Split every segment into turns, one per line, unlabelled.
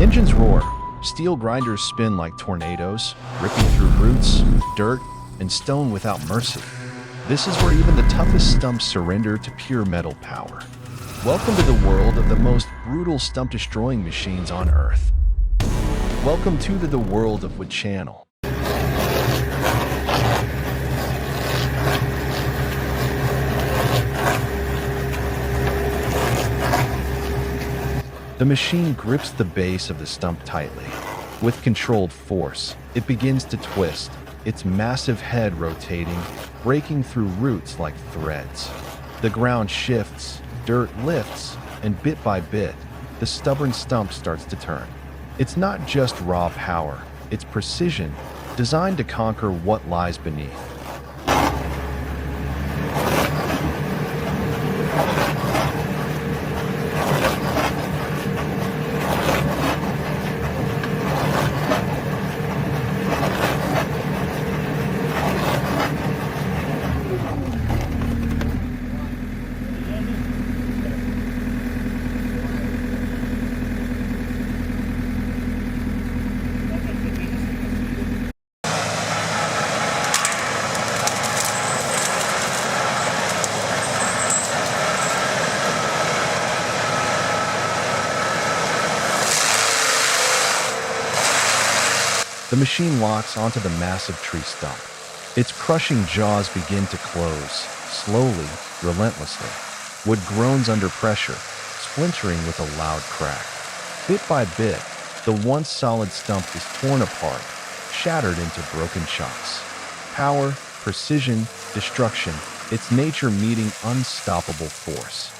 Engines roar. Steel grinders spin like tornadoes, ripping through roots, dirt, and stone without mercy. This is where even the toughest stumps surrender to pure metal power. Welcome to the world of the most brutal stump-destroying machines on Earth. Welcome to the world of Wood Channel. The machine grips the base of the stump tightly. With controlled force, it begins to twist, its massive head rotating, breaking through roots like threads. The ground shifts, dirt lifts, and bit by bit, the stubborn stump starts to turn. It's not just raw power, it's precision, designed to conquer what lies beneath. The machine locks onto the massive tree stump. Its crushing jaws begin to close, slowly, relentlessly. Wood groans under pressure, splintering with a loud crack. Bit by bit, the once solid stump is torn apart, shattered into broken chunks. Power, precision, destruction, its nature meeting unstoppable force.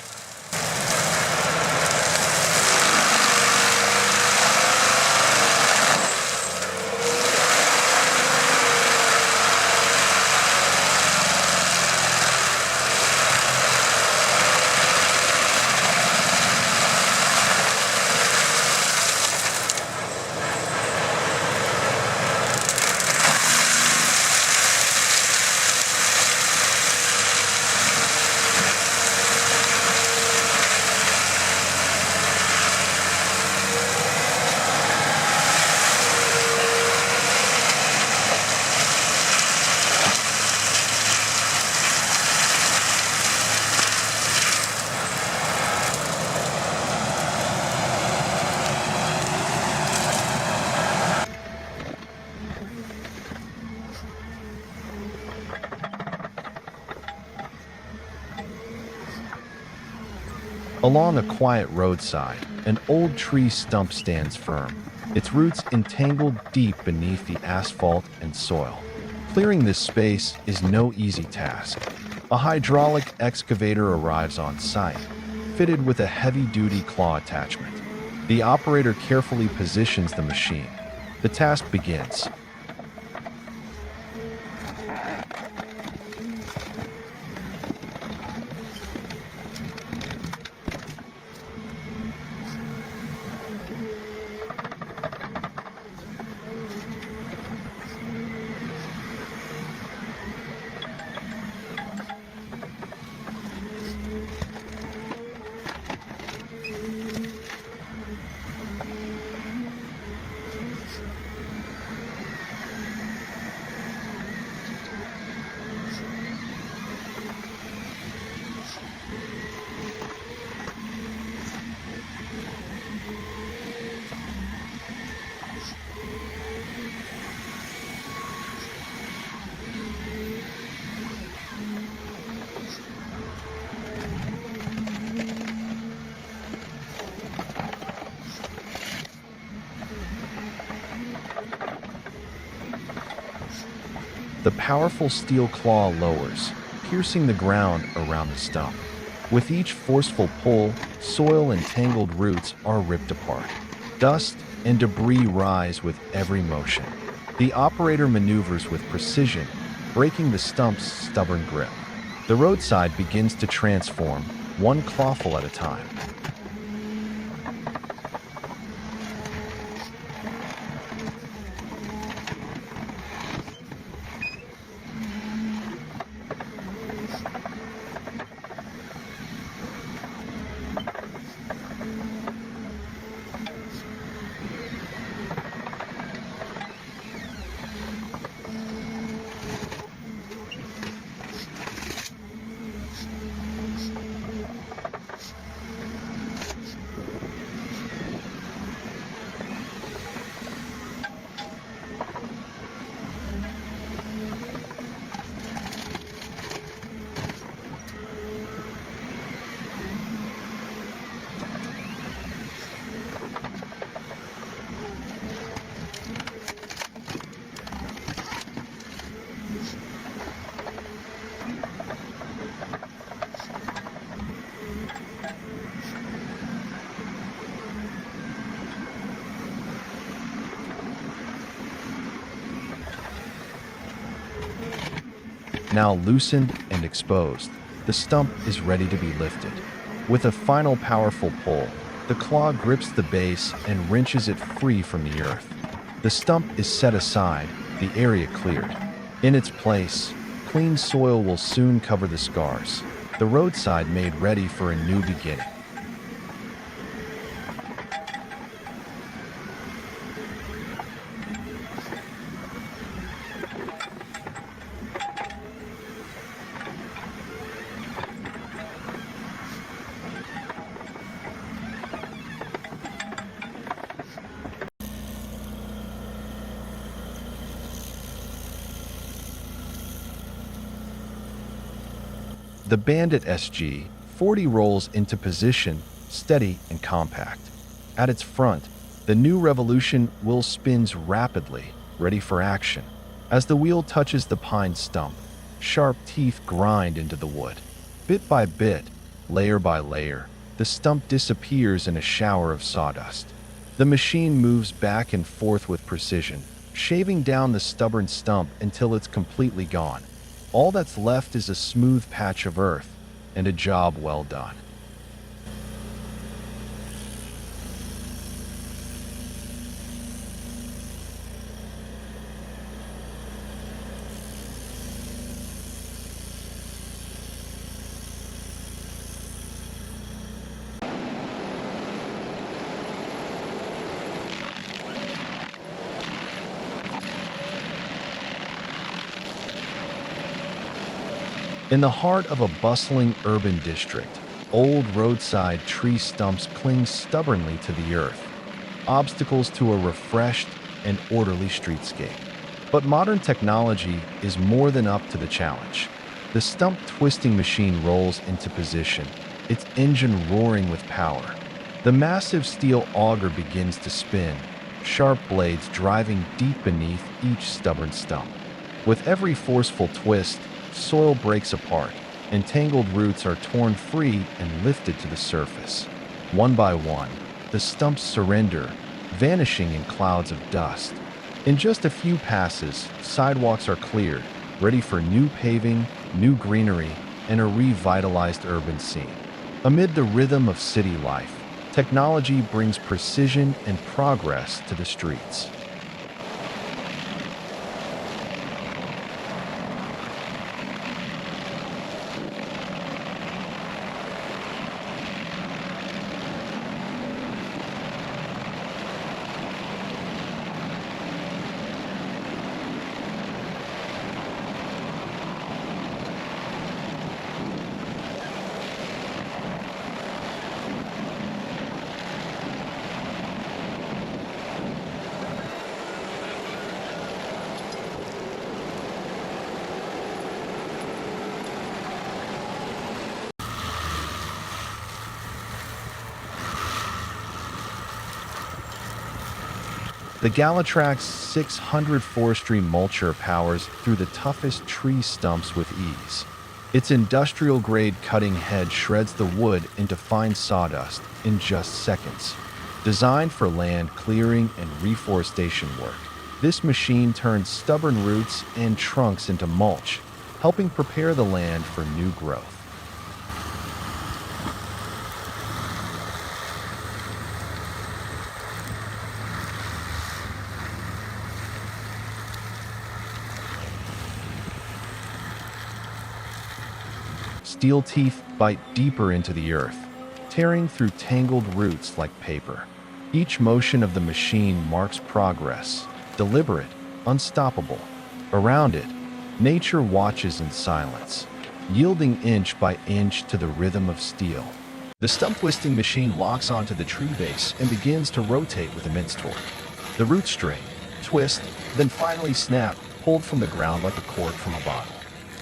Along a quiet roadside, an old tree stump stands firm, its roots entangled deep beneath the asphalt and soil. Clearing this space is no easy task. A hydraulic excavator arrives on site, fitted with a heavy-duty claw attachment. The operator carefully positions the machine. The task begins. The powerful steel claw lowers, piercing the ground around the stump. With each forceful pull, soil and tangled roots are ripped apart. Dust and debris rise with every motion. The operator maneuvers with precision, breaking the stump's stubborn grip. The roadside begins to transform, one clawful at a time. Now loosened and exposed, the stump is ready to be lifted. With a final powerful pull, the claw grips the base and wrenches it free from the earth. The stump is set aside, the area cleared. In its place, clean soil will soon cover the scars, the roadside made ready for a new beginning. The Bandit SG-40 rolls into position, steady and compact. At its front, the new Revolution wheel spins rapidly, ready for action. As the wheel touches the pine stump, sharp teeth grind into the wood. Bit by bit, layer by layer, the stump disappears in a shower of sawdust. The machine moves back and forth with precision, shaving down the stubborn stump until it's completely gone. All that's left is a smooth patch of earth and a job well done. In the heart of a bustling urban district, old roadside tree stumps cling stubbornly to the earth, obstacles to a refreshed and orderly streetscape. But modern technology is more than up to the challenge. The stump twisting machine rolls into position, its engine roaring with power. The massive steel auger begins to spin, sharp blades driving deep beneath each stubborn stump. With every forceful twist, soil breaks apart, and tangled roots are torn free and lifted to the surface. One by one, the stumps surrender, vanishing in clouds of dust. In just a few passes, sidewalks are cleared, ready for new paving, new greenery, and a revitalized urban scene. Amid the rhythm of city life, technology brings precision and progress to the streets. The Galatrax 600 forestry mulcher powers through the toughest tree stumps with ease. Its industrial-grade cutting head shreds the wood into fine sawdust in just seconds. Designed for land clearing and reforestation work, this machine turns stubborn roots and trunks into mulch, helping prepare the land for new growth. Steel teeth bite deeper into the earth, tearing through tangled roots like paper. Each motion of the machine marks progress, deliberate, unstoppable. Around it, nature watches in silence, yielding inch by inch to the rhythm of steel. The stump twisting machine locks onto the tree base and begins to rotate with immense torque. The root string, twist, then finally snap, pulled from the ground like a cork from a bottle.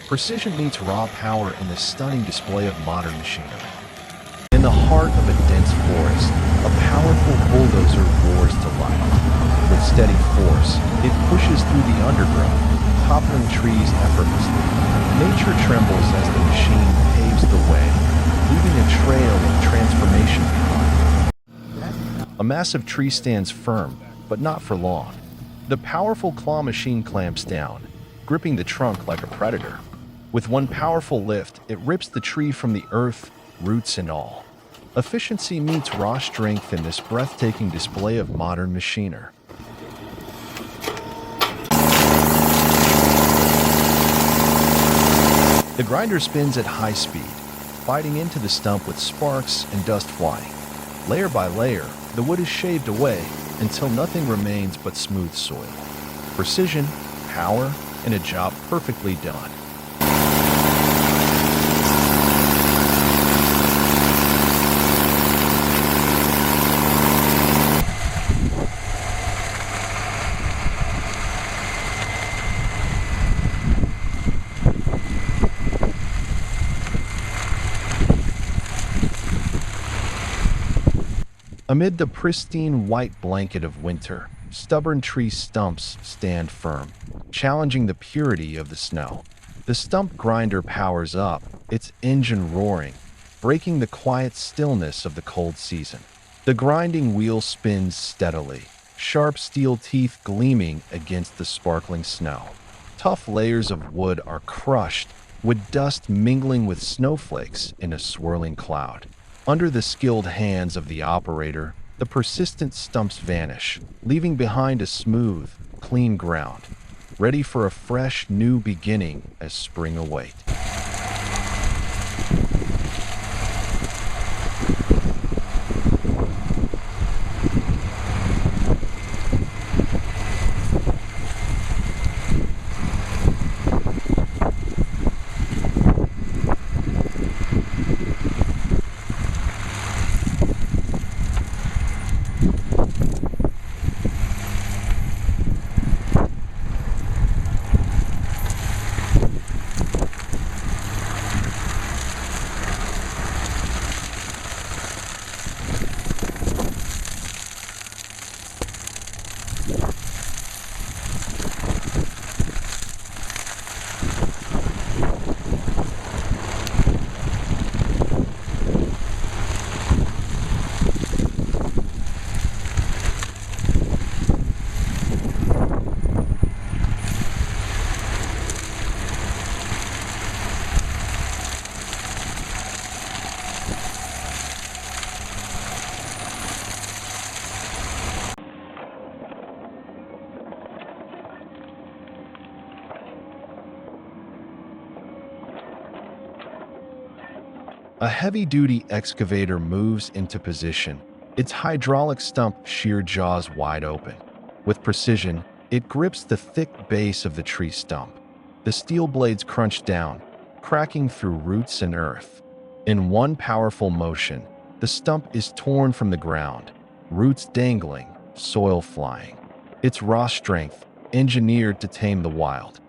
Precision meets raw power in this stunning display of modern machinery. In the heart of a dense forest, a powerful bulldozer roars to life. With steady force, it pushes through the undergrowth, toppling trees effortlessly. Nature trembles as the machine paves the way, leaving a trail of transformation behind. A massive tree stands firm, but not for long. The powerful claw machine clamps down, gripping the trunk like a predator. With one powerful lift, it rips the tree from the earth, roots and all. Efficiency meets raw strength in this breathtaking display of modern machinery. The grinder spins at high speed, biting into the stump with sparks and dust flying. Layer by layer, the wood is shaved away until nothing remains but smooth soil. Precision, power, and a job perfectly done. Amid the pristine white blanket of winter, stubborn tree stumps stand firm, challenging the purity of the snow. The stump grinder powers up, its engine roaring, breaking the quiet stillness of the cold season. The grinding wheel spins steadily, sharp steel teeth gleaming against the sparkling snow. Tough layers of wood are crushed, with dust mingling with snowflakes in a swirling cloud. Under the skilled hands of the operator, the persistent stumps vanish, leaving behind a smooth, clean ground, ready for a fresh, new beginning as spring awaits. A heavy-duty excavator moves into position, its hydraulic stump sheer jaws wide open. With precision, it grips the thick base of the tree stump. The steel blades crunch down, cracking through roots and earth. In one powerful motion, the stump is torn from the ground, roots dangling, soil flying. Its raw strength, engineered to tame the wild.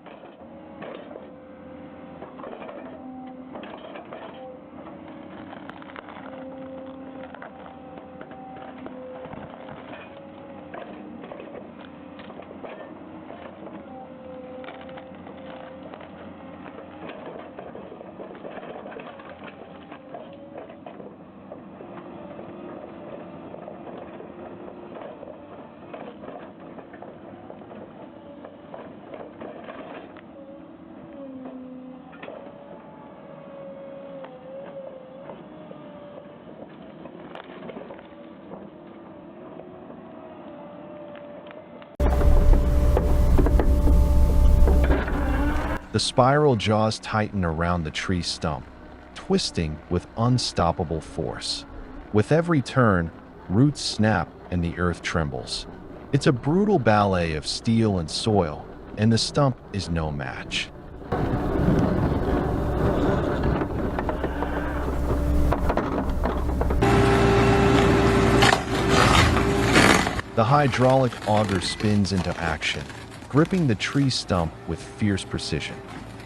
The spiral jaws tighten around the tree stump, twisting with unstoppable force. With every turn, roots snap and the earth trembles. It's a brutal ballet of steel and soil, and the stump is no match. The hydraulic auger spins into action, gripping the tree stump with fierce precision.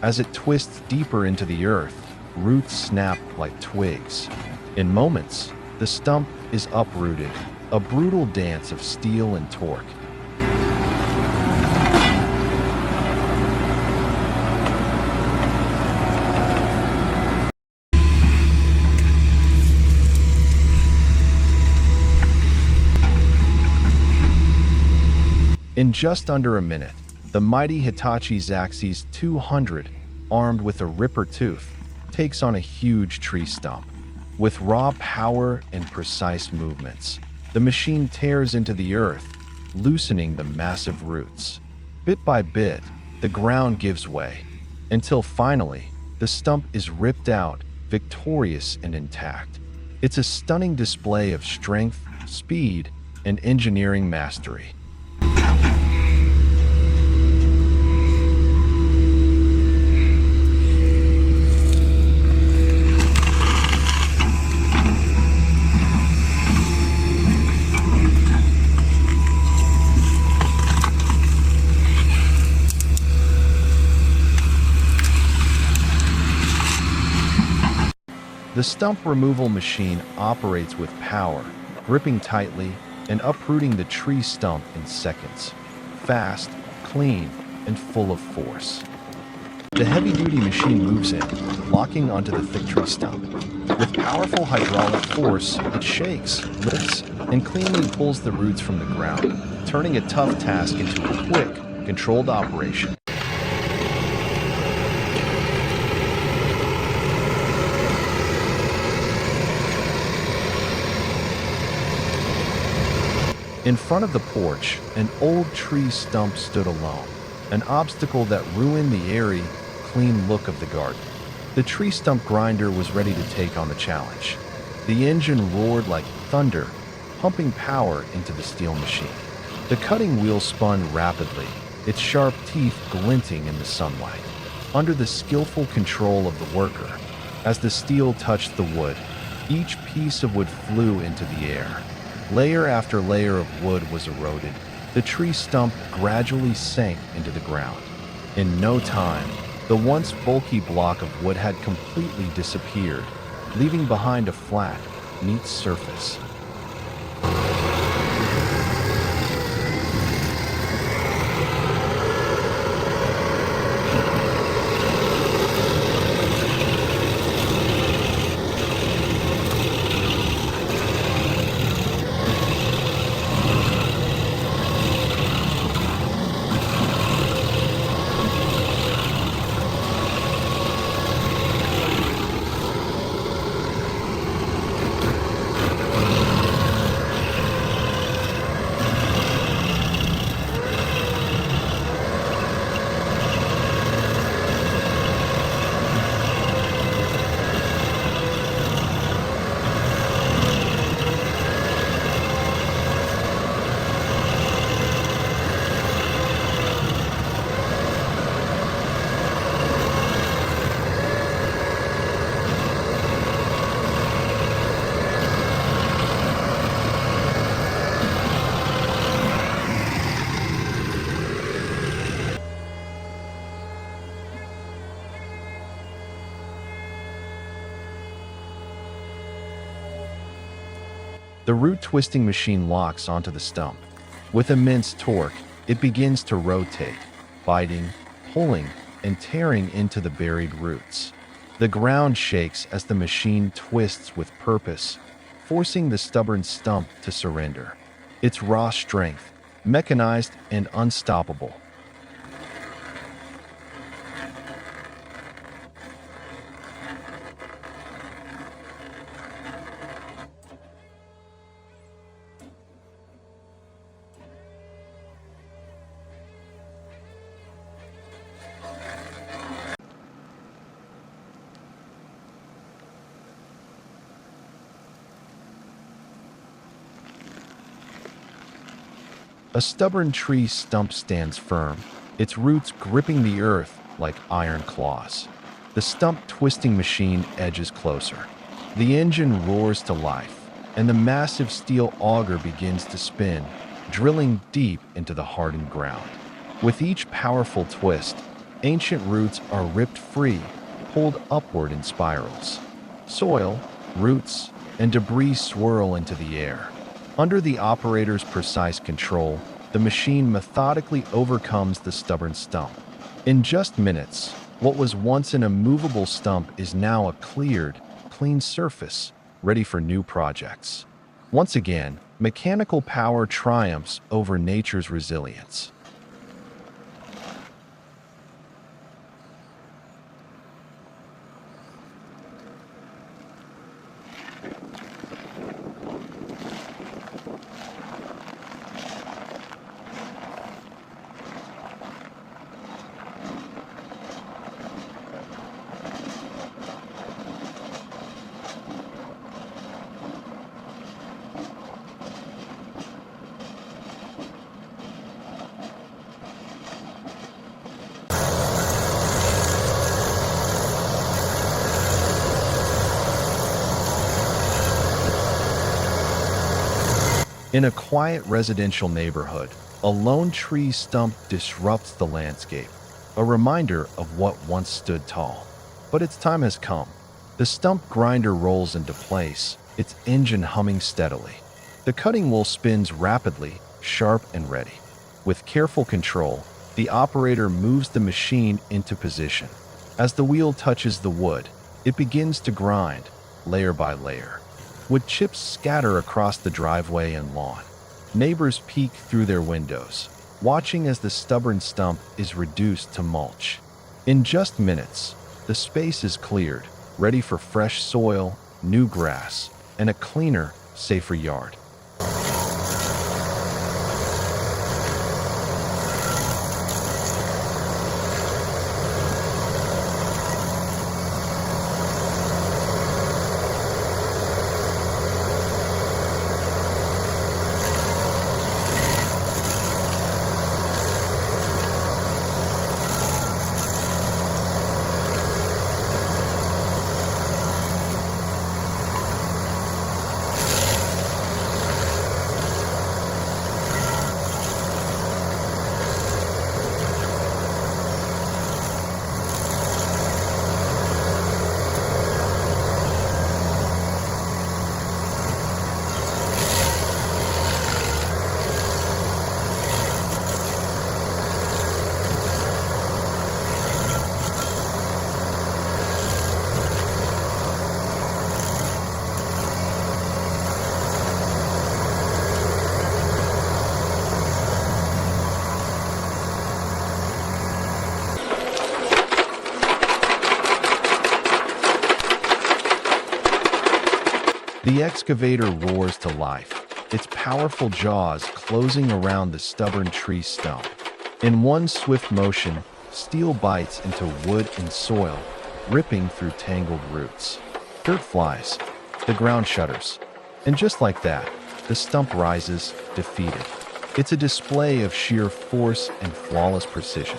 As it twists deeper into the earth, roots snap like twigs. In moments, the stump is uprooted, a brutal dance of steel and torque. In just under a minute, the mighty Hitachi Zaxxy's 200 armed with a ripper tooth, takes on a huge tree stump. With raw power and precise movements, the machine tears into the earth, loosening the massive roots. Bit by bit, the ground gives way, until finally, the stump is ripped out, victorious and intact. It's a stunning display of strength, speed, and engineering mastery. The stump removal machine operates with power, gripping tightly and uprooting the tree stump in seconds. Fast, clean, and full of force. The heavy-duty machine moves in, locking onto the thick tree stump. With powerful hydraulic force, it shakes, lifts, and cleanly pulls the roots from the ground, turning a tough task into a quick, controlled operation. In front of the porch, an old tree stump stood alone, an obstacle that ruined the airy, clean look of the garden. The tree stump grinder was ready to take on the challenge. The engine roared like thunder, pumping power into the steel machine. The cutting wheel spun rapidly, its sharp teeth glinting in the sunlight. Under the skillful control of the worker, as the steel touched the wood, each piece of wood flew into the air. Layer after layer of wood was eroded. The tree stump gradually sank into the ground. In no time, the once bulky block of wood had completely disappeared, leaving behind a flat, neat surface. The root twisting machine locks onto the stump. With immense torque, it begins to rotate, biting, pulling, and tearing into the buried roots. The ground shakes as the machine twists with purpose, forcing the stubborn stump to surrender. Its raw strength, mechanized and unstoppable. A stubborn tree stump stands firm, its roots gripping the earth like iron claws. The stump twisting machine edges closer. The engine roars to life, and the massive steel auger begins to spin, drilling deep into the hardened ground. With each powerful twist, ancient roots are ripped free, pulled upward in spirals. Soil, roots, and debris swirl into the air. Under the operator's precise control, the machine methodically overcomes the stubborn stump. In just minutes, what was once an immovable stump is now a cleared, clean surface, ready for new projects. Once again, mechanical power triumphs over nature's resilience. In a quiet residential neighborhood, a lone tree stump disrupts the landscape, a reminder of what once stood tall. But its time has come. The stump grinder rolls into place, its engine humming steadily. The cutting wheel spins rapidly, sharp and ready. With careful control, the operator moves the machine into position. As the wheel touches the wood, it begins to grind, layer by layer. Wood chips scatter across the driveway and lawn. Neighbors peek through their windows, watching as the stubborn stump is reduced to mulch. In just minutes, the space is cleared, ready for fresh soil, new grass, and a cleaner, safer yard. The excavator roars to life, its powerful jaws closing around the stubborn tree stump. In one swift motion, steel bites into wood and soil, ripping through tangled roots. Dirt flies, the ground shudders, and just like that, the stump rises, defeated. It's a display of sheer force and flawless precision.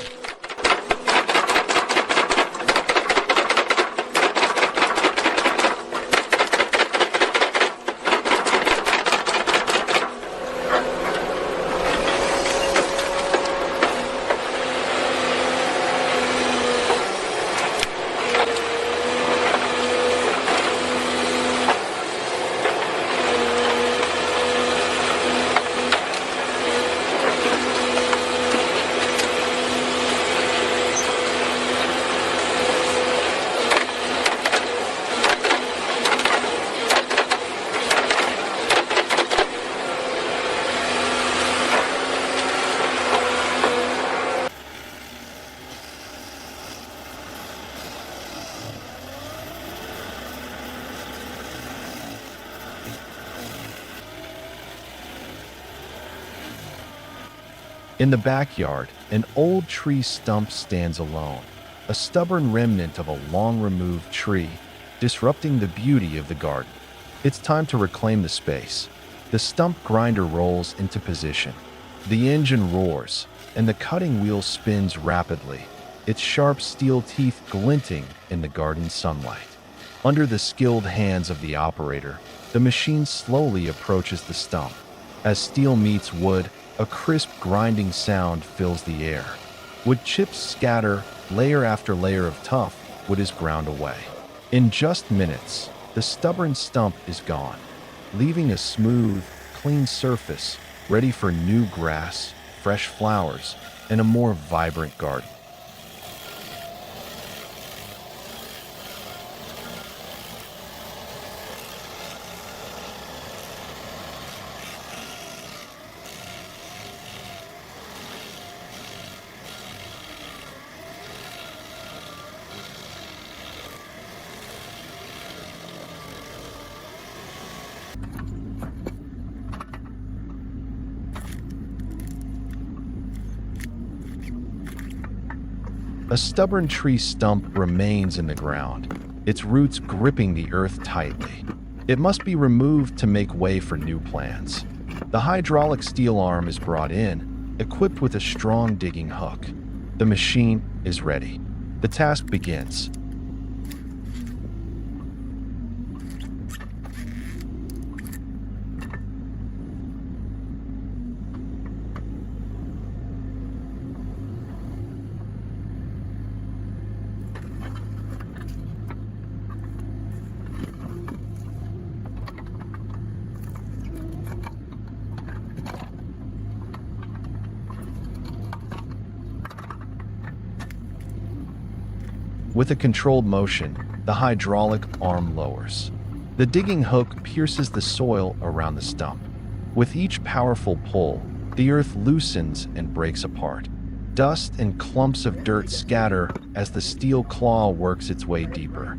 In the backyard, an old tree stump stands alone, a stubborn remnant of a long-removed tree, disrupting the beauty of the garden. It's time to reclaim the space. The stump grinder rolls into position. The engine roars, and the cutting wheel spins rapidly, its sharp steel teeth glinting in the garden sunlight. Under the skilled hands of the operator, the machine slowly approaches the stump. As steel meets wood, a crisp grinding sound fills the air. Wood chips scatter, layer after layer of tough wood is ground away. In just minutes, the stubborn stump is gone, leaving a smooth, clean surface ready for new grass, fresh flowers, and a more vibrant garden. A stubborn tree stump remains in the ground, its roots gripping the earth tightly. It must be removed to make way for new plants. The hydraulic steel arm is brought in, equipped with a strong digging hook. The machine is ready. The task begins. With a controlled motion, the hydraulic arm lowers. The digging hook pierces the soil around the stump. With each powerful pull, the earth loosens and breaks apart. Dust and clumps of dirt scatter as the steel claw works its way deeper.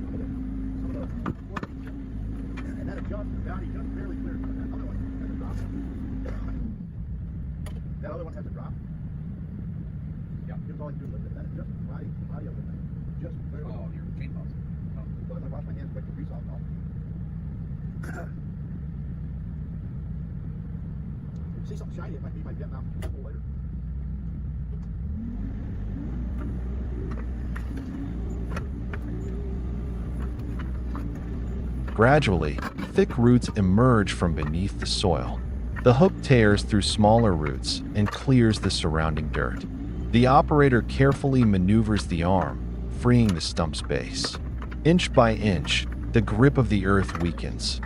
That other one has a drop. Yeah, it's all you do with it. That is just body of it. Just clear. Oh, your chainsaws. Oh, so as I wash my hands, quick to grease off. If you see something shiny, it might be my Vietnam pull later.
Gradually, thick roots emerge from beneath the soil. The hook tears through smaller roots and clears the surrounding dirt. The operator carefully maneuvers the arm, freeing the stump's base. Inch by inch, the grip of the earth weakens.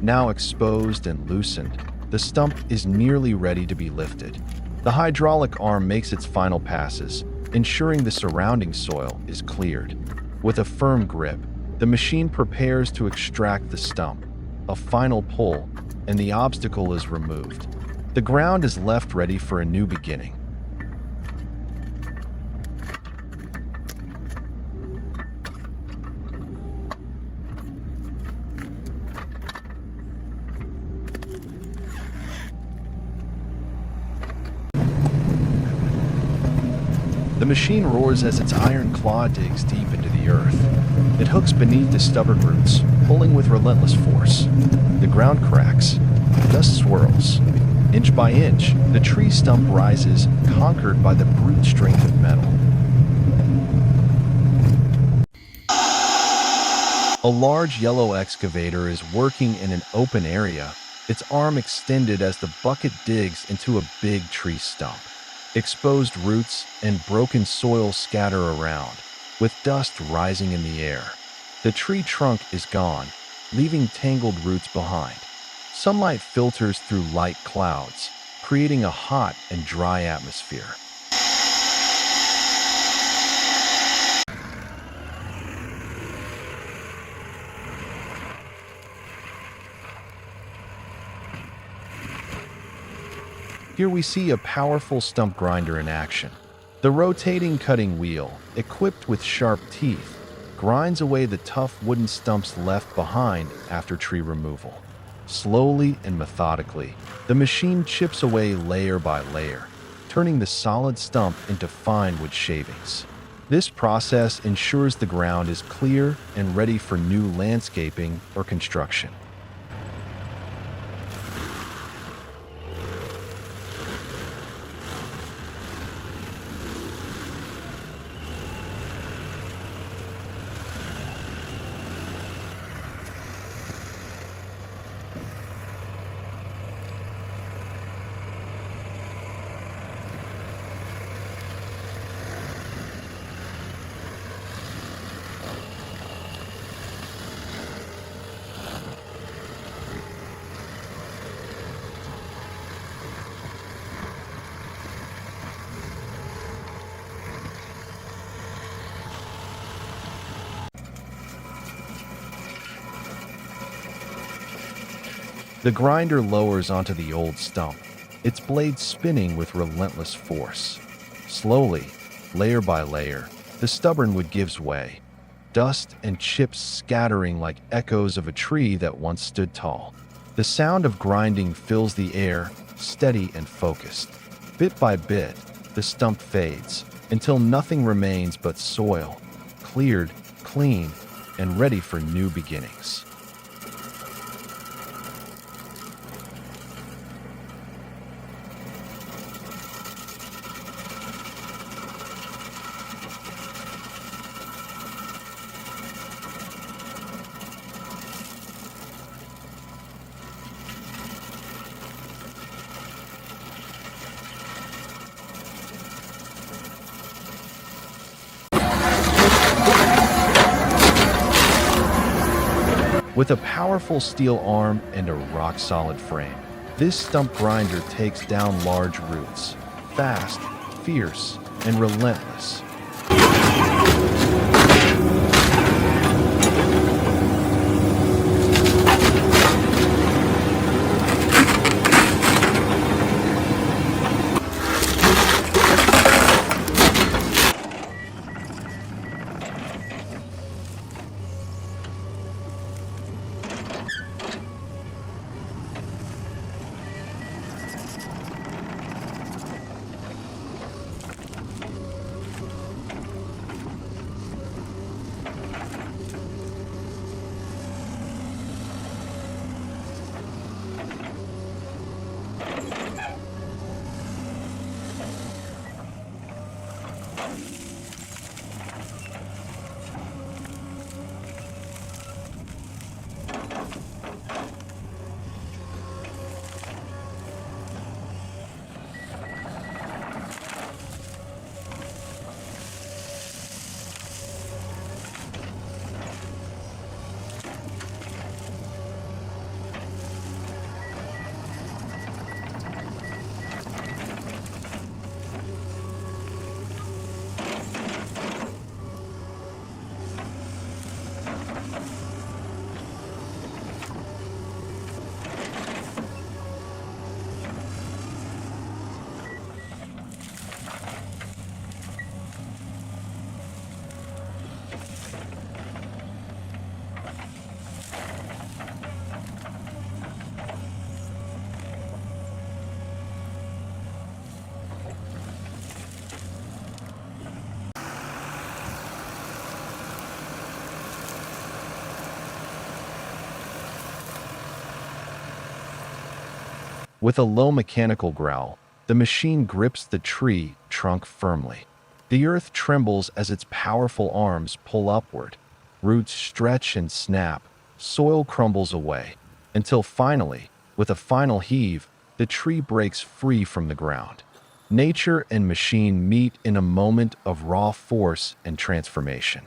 Now exposed and loosened, the stump is nearly ready to be lifted. The hydraulic arm makes its final passes, ensuring the surrounding soil is cleared. With a firm grip, the machine prepares to extract the stump. A final pull, and the obstacle is removed. The ground is left ready for a new beginning. The machine roars as its iron claw digs deep into the earth. It hooks beneath the stubborn roots, pulling with relentless force. The ground cracks. Dust swirls. Inch by inch, the tree stump rises, conquered by the brute strength of metal. A large yellow excavator is working in an open area, its arm extended as the bucket digs into a big tree stump. Exposed roots and broken soil scatter around, with dust rising in the air. The tree trunk is gone, leaving tangled roots behind. Sunlight filters through light clouds, creating a hot and dry atmosphere. Here we see a powerful stump grinder in action. The rotating cutting wheel, equipped with sharp teeth, grinds away the tough wooden stumps left behind after tree removal. Slowly and methodically, the machine chips away layer by layer, turning the solid stump into fine wood shavings. This process ensures the ground is clear and ready for new landscaping or construction. The grinder lowers onto the old stump, its blade spinning with relentless force. Slowly, layer by layer, the stubborn wood gives way, dust and chips scattering like echoes of a tree that once stood tall. The sound of grinding fills the air, steady and focused. Bit by bit, the stump fades, until nothing remains but soil, cleared, clean, and ready for new beginnings. With a powerful steel arm and a rock-solid frame, this stump grinder takes down large roots, fast, fierce, and relentless. With a low mechanical growl, the machine grips the tree trunk firmly. The earth trembles as its powerful arms pull upward. Roots stretch and snap, soil crumbles away, until finally, with a final heave, the tree breaks free from the ground. Nature and machine meet in a moment of raw force and transformation.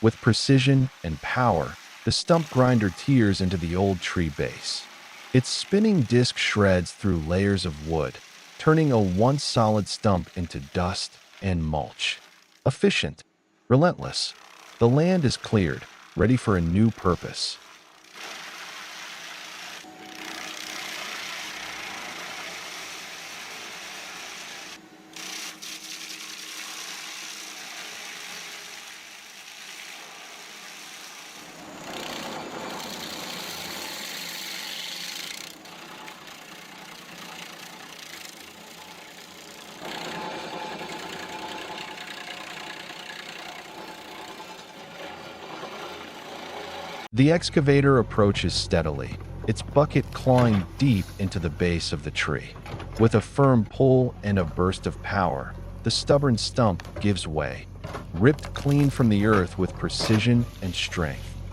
With precision and power, the stump grinder tears into the old tree base. Its spinning disc shreds through layers of wood, turning a once solid stump into dust and mulch. Efficient, relentless, the land is cleared, ready for a new purpose. The excavator approaches steadily, its bucket clawing deep into the base of the tree. With a firm pull and a burst of power, the stubborn stump gives way, ripped clean from the earth with precision and strength.